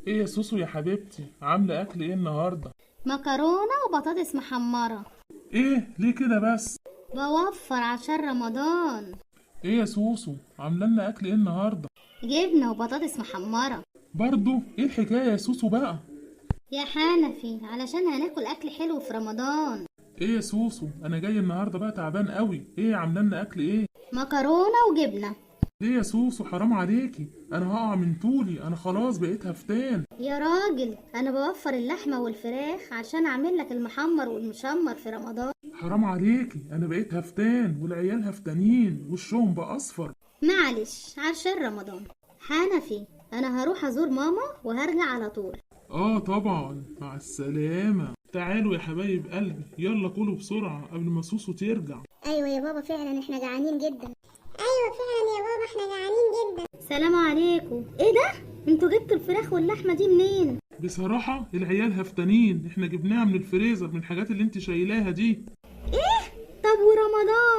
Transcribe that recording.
ايه يا سوسو يا حبيبتي، عامله اكل ايه النهارده؟ مكرونة وبطاطس محمرة. ايه ليه كده بس؟ بوفر عشان رمضان. ايه يا سوسو، عامله لنا اكل ايه النهارده؟ جبنة وبطاطس محمرة. برضو ايه الحكايه يا سوسو بقى؟ يا حنفي علشان هناكل أكل حلو في رمضان. ايه يا سوسو، انا جاي النهارده بقى تعبان قوي، ايه عامله لنا اكل ايه؟ مكرونة وجبنة. ليه يا سوسو، حرام عليكي، انا هقع من طولي، انا خلاص بقيت هفتان. يا راجل أنا بوفر اللحمة والفراخ عشان أعمل لك المحمر والمشمر في رمضان. حرام عليكي، انا بقيت هفتان والعيال هفتانين وشهم بقى اصفر. معلش عشان رمضان. حنفي أنا هروح أزور ماما وهرجع على طول. اه طبعا، مع السلامه. تعالوا يا حبايب قلبي، يلا كلوا بسرعه قبل ما سوسو ترجع. ايوه يا بابا فعلا احنا جعانين جدا. ايوه فعلا يا بابا احنا جعانين جدا. سلام عليكم. ايه ده؟ انتوا جبتوا الفراخ واللحمة دي منين؟ بصراحة العيال هفتانين، احنا جبناها من الفريزر من الحاجات اللي انت شايلاها دي. ايه؟ طب ورمضان؟